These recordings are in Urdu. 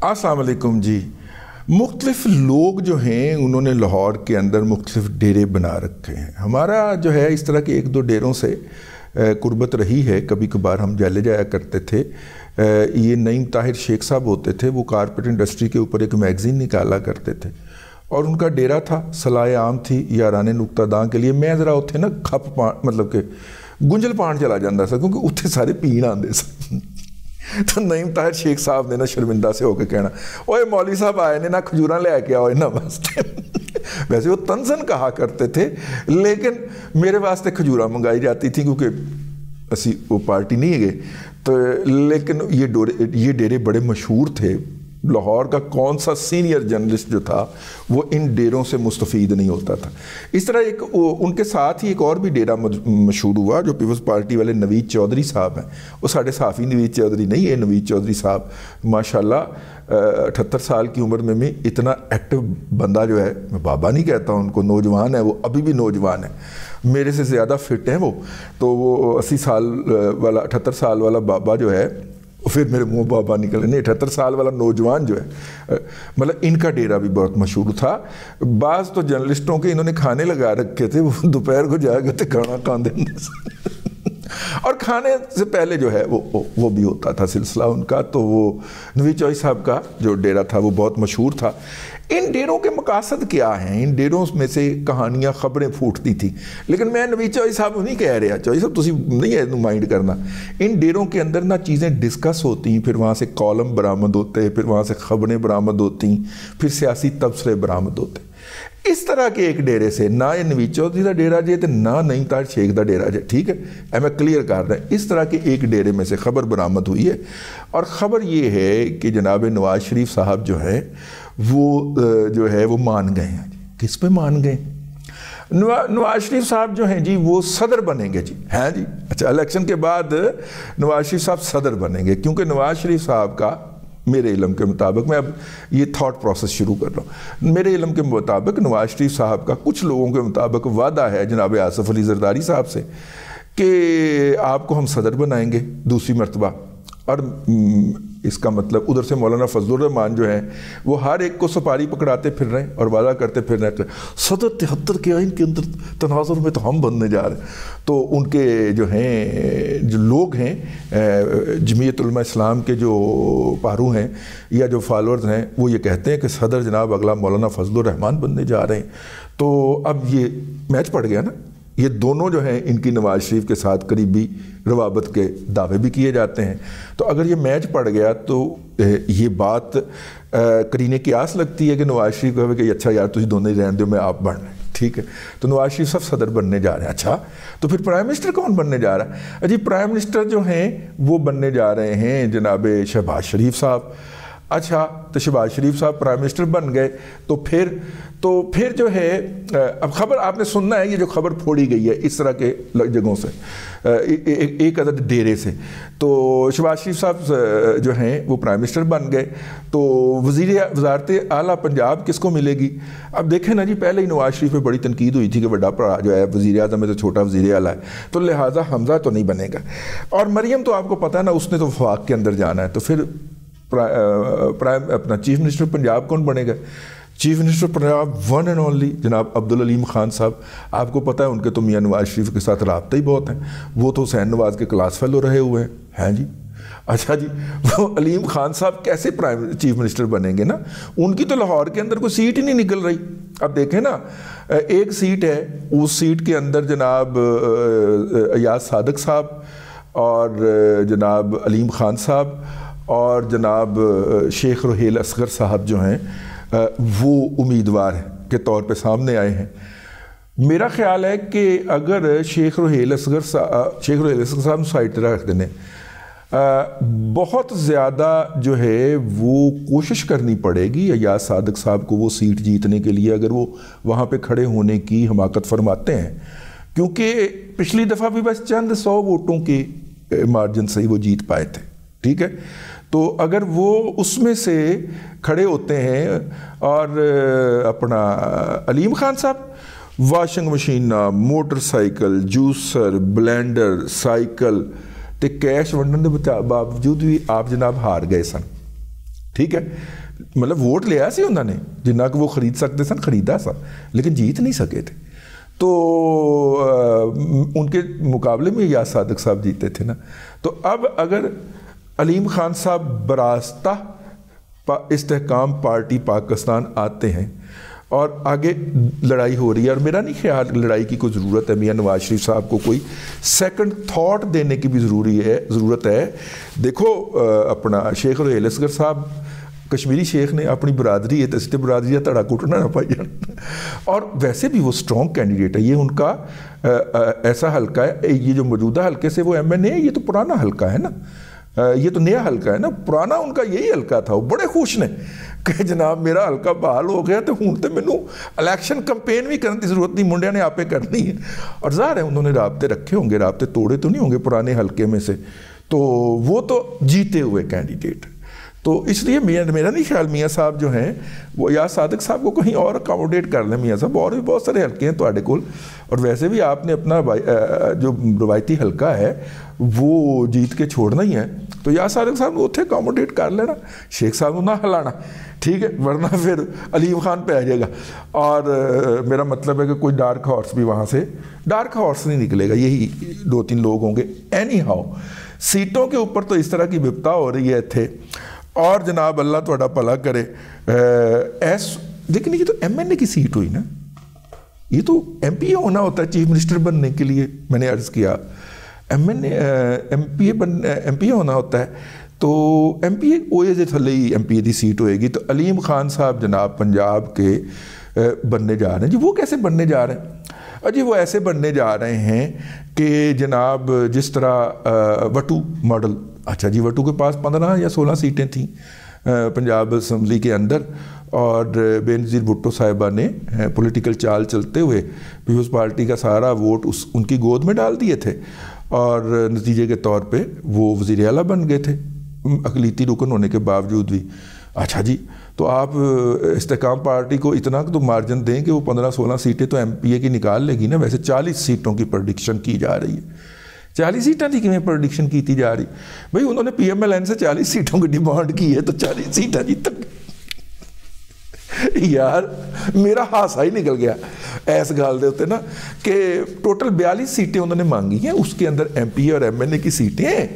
السلام علیکم جی. مختلف لوگ جو ہیں انہوں نے لاہور کے اندر مختلف ڈیرے بنا رکھے ہیں. ہمارا جو ہے اس طرح کے ایک دو ڈیروں سے قربت رہی ہے. کبھی کبھار ہم جلے جایا کرتے تھے. یہ نعیم طاہر شیخ صاحب ہوتے تھے, وہ کارپیٹ انڈسٹری کے اوپر ایک میگزین نکالا کرتے تھے اور ان کا ڈیرا تھا, صلاح عام تھی یاران نقطہ داں کے لیے. میں ذرا اتنے نا کھپ مطلب کہ گنجل پان چلا جاتا سا کیونکہ اتنے سارے پین آتے سن. تو نعیم طاہر شیخ صاحب نے نا شرمندہ سے ہو کے کہنا, اوے مولوی صاحب آئے نے نا کھجوراں لے کے آؤ انہاں واسطے. ویسے وہ طنزاً کہا کرتے تھے لیکن میرے واسطے کھجوراں منگائی جاتی تھی کیونکہ اسی وہ پارٹی نہیں گئے تو. لیکن یہ ڈیرے بڑے مشہور تھے. لاہور کا کون سا سینئر جرنلسٹ جو تھا وہ ان ڈیروں سے مستفید نہیں ہوتا تھا. اس طرح ایک ان کے ساتھ ہی ایک اور بھی ڈیرا مشہور ہوا جو پیپلز پارٹی والے نوید چودھری صاحب ہیں. وہ ساڑھے صافی نوید چودھری نہیں ہے, نوید چودھری صاحب ماشاءاللہ 78 سال کی عمر میں بھی اتنا ایکٹیو بندہ جو ہے, میں بابا نہیں کہتا ہوں ان کو, نوجوان ہے وہ, ابھی بھی نوجوان ہے, میرے سے زیادہ فٹ ہیں وہ. تو وہ 80 سال والا 78 سال والا بابا جو ہے, پھر میرے منہ بابا نکلے نہیں, 78 سال والا نوجوان جو ہے, مطلب ان کا ڈیرا بھی بہت مشہور تھا. بعض تو جرنلسٹوں کے انہوں نے کھانے لگا رکھے تھے, وہ دوپہر کو جا کے کھانا کھاندے اور کھانے سے پہلے جو ہے وہ بھی ہوتا تھا سلسلہ ان کا. تو وہ نوید چودھری صاحب کا جو ڈیرا تھا وہ بہت مشہور تھا. ان ڈیروں کے مقاصد کیا ہیں؟ ان ڈیروں میں سے کہانیاں خبریں پھوٹتی تھیں. لیکن میں نوید چودھری صاحب نہیں کہہ رہا, چودھری صاحب تسی نہیں ہے مائنڈ کرنا. ان ڈیروں کے اندر نا چیزیں ڈسکس ہوتی ہیں, پھر وہاں سے کالم برآمد ہوتے, پھر وہاں سے خبریں برآمد ہوتی, پھر سیاسی تبصرے برآمد ہوتے. اس طرح کے ایک ڈیرے سے نہ یہ نوید چودھری کا ڈیرا جے تو نہ نعیم طاہر شیخ کا ڈیرا جے, ٹھیک ہے, میں کلیئر کر رہا ہوں. اس طرح کے ایک ڈیرے میں سے خبر برآمد ہوئی ہے اور خبر یہ ہے کہ جناب نواز شریف صاحب جو ہے وہ مان گئے ہیں. کس پہ مان گئے؟ نواز شریف صاحب جو ہیں جی وہ صدر بنیں گے جی. ہیں جی, اچھا, الیکشن کے بعد نواز شریف صاحب صدر بنیں گے کیونکہ نواز شریف صاحب کا میرے علم کے مطابق, میں اب یہ تھاٹ پروسیس شروع کر رہا ہوں, میرے علم کے مطابق نواز شریف صاحب کا کچھ لوگوں کے مطابق وعدہ ہے جناب آصف علی زرداری صاحب سے کہ آپ کو ہم صدر بنائیں گے دوسری مرتبہ. اور اس کا مطلب ادھر سے مولانا فضل الرحمان جو ہیں وہ ہر ایک کو سپاری پکڑاتے پھر رہے ہیں اور وعدہ کرتے پھر رہے ہیں صدر 73 کے آئین کے اندر تناظر میں تو ہم بننے جا رہے ہیں. تو ان کے جو ہیں جو لوگ ہیں جمعیت علماء اسلام کے جو پارو ہیں یا جو فالورز ہیں وہ یہ کہتے ہیں کہ صدر جناب اگلا مولانا فضل الرحمان بننے جا رہے ہیں. تو اب یہ میچ پڑ گیا نا. یہ دونوں جو ہیں ان کی نواز شریف کے ساتھ قریبی روابط کے دعوے بھی کیے جاتے ہیں. تو اگر یہ میچ پڑ گیا تو یہ بات کرینے کی آس لگتی ہے کہ نواز شریف کہے کہ اچھا یار تجھے دونوں ہی رہن دو, میں آپ بن رہے ہیں, ٹھیک ہے. تو نواز شریف صاحب صدر بننے جا رہے ہیں. اچھا, تو پھر پرائم منسٹر کون بننے جا رہا ہے؟ جی پرائم منسٹر جو ہیں وہ بننے جا رہے ہیں جناب شہباز شریف صاحب. اچھا, تو شہباز شریف صاحب پرائم منسٹر بن گئے تو پھر جو ہے اب خبر آپ نے سننا ہے, یہ جو خبر پھوڑی گئی ہے اس طرح کے جگہوں سے ایک عدد ڈیرے سے. تو شہباز شریف صاحب جو ہیں وہ پرائم منسٹر بن گئے تو وزارت اعلیٰ پنجاب کس کو ملے گی؟ اب دیکھیں نا جی, پہلے ہی نواز شریف پہ بڑی تنقید ہوئی تھی کہ بڑا پڑا جو ہے وزیر اعظم ہے تو چھوٹا وزیر اعلیٰ ہے, تو لہٰذا حمزہ تو نہیں بنے گا. اور مریم تو آپ کو پتہ ہے نا, اس نے تو وفاق کے اندر جانا ہے. تو پھر اپنا چیف منسٹر پنجاب کون بنے گا؟ Chief minister Punjab one and only جناب عبدالعلیم خان صاحب. آپ کو پتہ ہے ان کے تو میاں نواز شریف کے ساتھ رابطہ ہی بہت ہیں, وہ تو حسین نواز کے کلاس فیلو رہے ہوئے ہیں جی. اچھا جی, وہ علیم خان صاحب کیسے چیف منسٹر بنیں گے نا؟ ان کی تو لاہور کے اندر کوئی سیٹ ہی نہیں نکل رہی. اب دیکھیں نا, ایک سیٹ ہے, اس سیٹ کے اندر جناب ایاز صادق صاحب اور جناب علیم خان صاحب اور جناب شیخ رحیل اصغر صاحب جو ہیں وہ امیدوار کے طور پہ سامنے آئے ہیں. میرا خیال ہے کہ اگر شیخ رحیل اصغر صاحب سائٹ رکھ دینے, بہت زیادہ جو ہے وہ کوشش کرنی پڑے گی ایاز صادق صاحب کو وہ سیٹ جیتنے کے لیے, اگر وہ وہاں پہ کھڑے ہونے کی حماقت فرماتے ہیں, کیونکہ پچھلی دفعہ بھی بس چند 100 ووٹوں کے مارجن سے ہی وہ جیت پائے تھے, ٹھیک ہے. تو اگر وہ اس میں سے کھڑے ہوتے ہیں اور اپنا علیم خان صاحب washing machine, motor cycle, juicer, blender, cycle تے کیش ونڈن دے باوجود بھی آپ جناب ہار گئے سن, ٹھیک ہے, مطلب ووٹ لیا سی انہوں نے جنہ کو وہ خرید سکتے سن, خریدا سا, لیکن جیت نہیں سکے تھے. تو ان کے مقابلے میں یاس صادق صاحب جیتے تھے نا. تو اب اگر علیم خان صاحب براستہ استحکام پارٹی پاکستان آتے ہیں اور آگے لڑائی ہو رہی ہے, اور میرا نہیں خیال لڑائی کی کوئی ضرورت ہے, میاں نواز شریف صاحب کو کوئی سیکنڈ تھاٹ دینے کی بھی ضرورت ہے. دیکھو اپنا شیخ روہیل اصغر صاحب کشمیری شیخ نے اپنی برادری ہے تستے برادری ہے تڑا کٹنا نہ پائی جان, اور ویسے بھی وہ سٹرونگ کینڈیڈیٹ ہے. یہ ان کا ایسا حلقہ ہے, یہ جو موجودہ حلقے سے وہ MNA ہے, یہ تو پرانا حلقہ ہے نا, یہ تو نیا حلقہ ہے نا, پرانا ان کا یہی حلقہ تھا. وہ بڑے خوش نے کہ جناب میرا حلقہ بحال ہو گیا تو ہوں تو مینوں الیکشن کمپین بھی کرنے کی ضرورت نہیں, منڈیا نے آپے کرنی ہے. اور ظاہر ہے انہوں نے رابطے رکھے ہوں گے, رابطے توڑے تو نہیں ہوں گے پرانے حلقے میں سے, تو وہ تو جیتے ہوئے کینڈیڈیٹ. تو اس لیے میرا نہیں خیال میاں صاحب جو ہیں وہ یاس صادق صاحب کو کہیں اور اکاموڈیٹ کر لیں. میاں صاحب اور بھی بہت سارے حلقے ہیں تواڈے کول, اور ویسے بھی آپ نے اپنا جو روایتی حلقہ ہے وہ جیت کے چھوڑنا ہی ہے, تو یاس صادق صاحب کو اتنے اکاموڈیٹ کر لینا, شیخ صاحب کو نہ ہلانا, ٹھیک ہے, ورنہ پھر علیم خان پہ آ جائے گا. اور میرا مطلب ہے کہ کوئی ڈارک ہارس بھی وہاں سے ڈارک ہارس نہیں نکلے گا, یہی 2-3 لوگ ہوں گے. اینی ہاؤ سیٹوں کے اوپر تو اس طرح کی بپتا ہو رہی ہے تھے, اور جناب اللہ تھوڑا بھلا کرے. لیکن یہ تو MNA کی سیٹ ہوئی نا, یہ تو MPA ہونا ہوتا ہے چیف منسٹر بننے کے لیے. میں نے عرض کیا MPA ہونا ہوتا ہے, تو MPA OA سے تھلے ہی MPA دی سیٹ ہوئے گی. تو علیم خان صاحب جناب پنجاب کے بننے جا رہے ہیں. جی وہ کیسے بننے جا رہے ہیں؟ جی وہ ایسے بننے جا رہے ہیں کہ جناب جس طرح وٹو ماڈل, اچھا جی وٹو کے پاس 15 یا 16 سیٹیں تھیں پنجاب اسمبلی کے اندر, اور بے نظیر بھٹو صاحبہ نے پولیٹیکل چال چلتے ہوئے پیپلز پارٹی کا سارا ووٹ ان کی گود میں ڈال دیے تھے, اور نتیجے کے طور پہ وہ وزیر اعلیٰ بن گئے تھے اقلیتی رکن ہونے کے باوجود بھی. اچھا جی تو آپ استحکام پارٹی کو اتنا تو مارجن دیں کہ وہ 15-16 سیٹیں تو MPA کی نکال لے گی نا. ویسے 40 سیٹوں کی پریڈکشن کی جا رہی ہے. 40 سیٹیں تھی کہ پریڈکشن کی جا رہی بھائی, انہوں نے PMLN سے 40 سیٹوں کی ڈیمانڈ کی ہے, تو 40 سیٹیں جیتن یار میرا ہاسا ہی نکل گیا ایس گال دے ہوتے نا, کہ ٹوٹل 42 سیٹیں انہوں نے مانگی ہیں, اس کے اندر MPA اور MNA کی سیٹیں ہیں,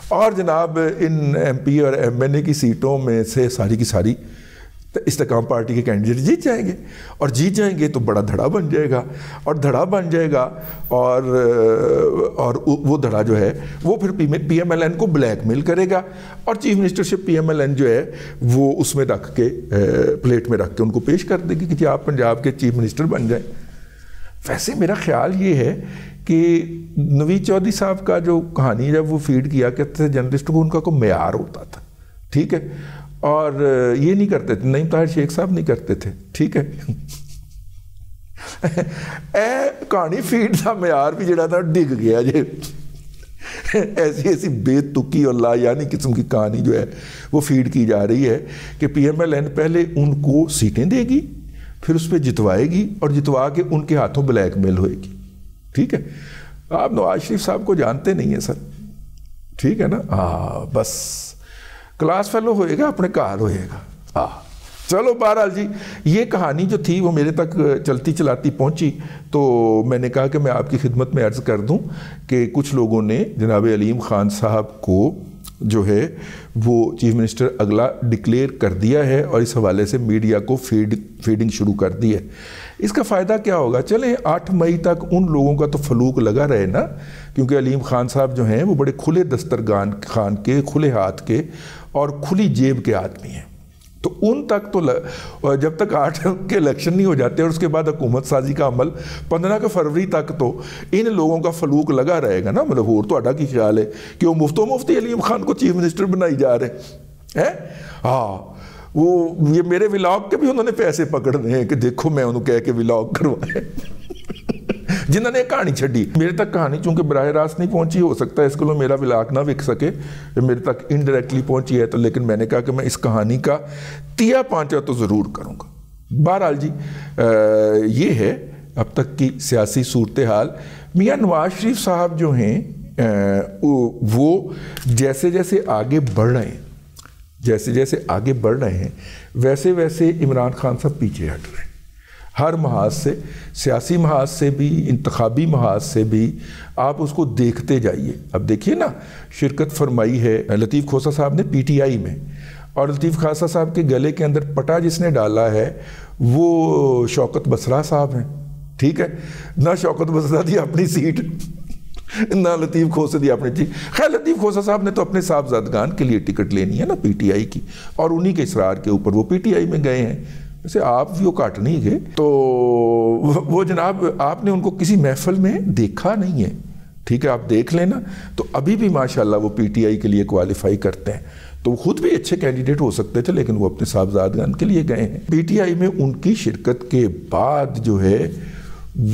اور جناب ان MPA اور MNA کی سیٹوں میں سے ساری کی ساری استحکام پارٹی کے کینڈیڈیٹ جیت جائیں گے, اور جیت جائیں گے تو بڑا دھڑا بن جائے گا, اور دھڑا بن جائے گا, اور وہ دھڑا جو ہے وہ پھر PMLN کو بلیک میل کرے گا, اور چیف منسٹرشپ PMLN جو ہے وہ اس میں رکھ کے پلیٹ میں رکھ کے ان کو پیش کر دے گی کہ جی آپ پنجاب کے چیف منسٹر بن جائیں. ویسے میرا خیال یہ ہے کہ نوید چودھری صاحب کا جو کہانی جب وہ فیڈ کیا کرتے تھے جرنلسٹ کو, ان کا کوئی معیار ہوتا تھا, ٹھیک ہے, اور یہ نہیں کرتے تھے, نعیم طاہر شیخ صاحب نہیں کرتے تھے, ٹھیک ہے. کہانی فیڈ کا معیار بھی جڑا تھا ڈگ گیا جی. ایسی بے تکی اور لا یعنی قسم کی کہانی جو ہے وہ فیڈ کی جا رہی ہے کہ PMLN پہلے ان کو سیٹیں دے گی, پھر اس پہ جتوائے گی, اور جتوا کے ان کے ہاتھوں بلیک میل ہوئے گی, ٹھیک ہے. آپ نواز شریف صاحب کو جانتے نہیں ہیں سر, ٹھیک ہے نا, ہاں بس کلاس فیلو ہوئے گا, اپنے کار ہوئے گا, ہاں. چلو بہرحال جی یہ کہانی جو تھی وہ میرے تک چلتی چلاتی پہنچی, تو میں نے کہا کہ میں آپ کی خدمت میں عرض کر دوں کہ کچھ لوگوں نے جناب علیم خان صاحب کو جو ہے وہ چیف منسٹر اگلا ڈکلیئر کر دیا ہے, اور اس حوالے سے میڈیا کو فیڈنگ شروع کر دی ہے. اس کا فائدہ کیا ہوگا؟ چلیں 8 مئی تک ان لوگوں کا تو فلوک لگا رہے نا, کیونکہ علیم خان صاحب جو ہیں وہ بڑے کھلے دسترخوان خان کے, کھلے ہاتھ کے اور کھلی جیب کے آدمی ہیں. تو ان تک تو جب تک 8 کے الیکشن نہیں ہو جاتے اور اس کے بعد حکومت سازی کا عمل 15 فروری تک تو ان لوگوں کا فلوک لگا رہے گا نا. مطلب اور تو کی خیال ہے کہ وہ مفتی علیم خان کو چیف منسٹر بنائی جا رہے ہیں. ہاں وہ یہ میرے ولاگ کے بھی انہوں نے پیسے پکڑنے ہیں کہ دیکھو میں انہوں کہہ کے ولاگ کروائے جنہوں نے کہانی چھڑی. میرے تک کہانی چونکہ براہ راست نہیں پہنچی, ہو سکتا ہے اس کو میرا ولاگ نہ وک سکے, میرے تک انڈائریکٹلی پہنچی ہے, تو لیکن میں نے کہا کہ میں اس کہانی کا تیا پانچا تو ضرور کروں گا. بہرحال جی یہ ہے اب تک کی سیاسی صورتحال. میاں نواز شریف صاحب جو ہیں وہ جیسے جیسے آگے بڑھ رہے ہیں, جیسے جیسے آگے بڑھ رہے ہیں ویسے ویسے عمران خان صاحب پیچھے ہٹ رہے ہیں، ہر محاذ سے، سیاسی محاذ سے بھی، انتخابی محاذ سے بھی۔ آپ اس کو دیکھتے جائیے۔ اب دیکھیے نا، شرکت فرمائی ہے لطیف کھوسہ صاحب نے پی ٹی آئی میں، اور لطیف کھوسہ صاحب کے گلے کے اندر پٹا جس نے ڈالا ہے وہ شوکت بصرہ صاحب ہیں، ٹھیک ہے؟ نہ شوکت بصرہ دی اپنی سیٹ، نہ لطیف کھوسہ دی اپنی سیٹ۔ خیر لطیف کھوسہ صاحب نے تو اپنے صاحبزادگان کے لیے ٹکٹ لینی ہے نا پی ٹی آئی کی، اور انہی کے اصرار کے اوپر وہ پی ٹی آئی میں گئے ہیں۔ ویسے آپ بھی وہ کاٹ نہیں گئے، تو وہ جناب آپ نے ان کو کسی محفل میں دیکھا نہیں ہے، ٹھیک ہے؟ آپ دیکھ لینا، تو ابھی بھی ماشاءاللہ وہ پی ٹی آئی کے لیے کوالیفائی کرتے ہیں، تو وہ خود بھی اچھے کینڈیڈیٹ ہو سکتے تھے، لیکن وہ اپنے صاحبزادگان کے لیے گئے ہیں۔ پی ٹی آئی میں ان کی شرکت کے بعد جو ہے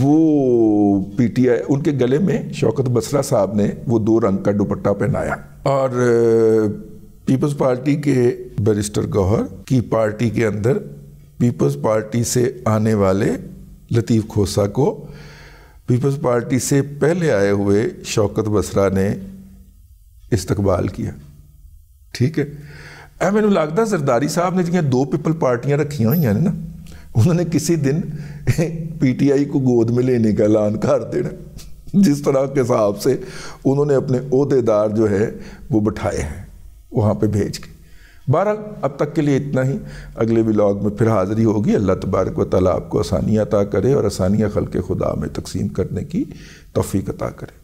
وہ پی ٹی آئی، ان کے گلے میں شوکت بصرہ صاحب نے وہ 2 رنگ کا دوپٹہ پہنایا، اور پیپلز پارٹی کے بیرسٹر گوہر کی پارٹی کے اندر پیپلز پارٹی سے آنے والے لطیف کھوسہ کو پیپلز پارٹی سے پہلے آئے ہوئے شوکت بصرہ نے استقبال کیا، ٹھیک ہے؟ میں نے لگتا زرداری صاحب نے جہاں 2 پیپل پارٹیاں رکھی ہوئی ہیں نا، انہوں نے کسی دن پی ٹی آئی کو گود میں لینے کا اعلان کر دینا، جس طرح کے حساب سے انہوں نے اپنے عہدیدار جو ہے وہ بٹھائے ہیں وہاں پہ بھیج کے۔ بہرحال اب تک کے لیے اتنا ہی، اگلے ولاگ میں پھر حاضری ہوگی۔ اللہ تبارک و تعالیٰ آپ کو آسانیاں عطا کرے، اور آسانیاں خلق خدا میں تقسیم کرنے کی توفیق عطا کرے۔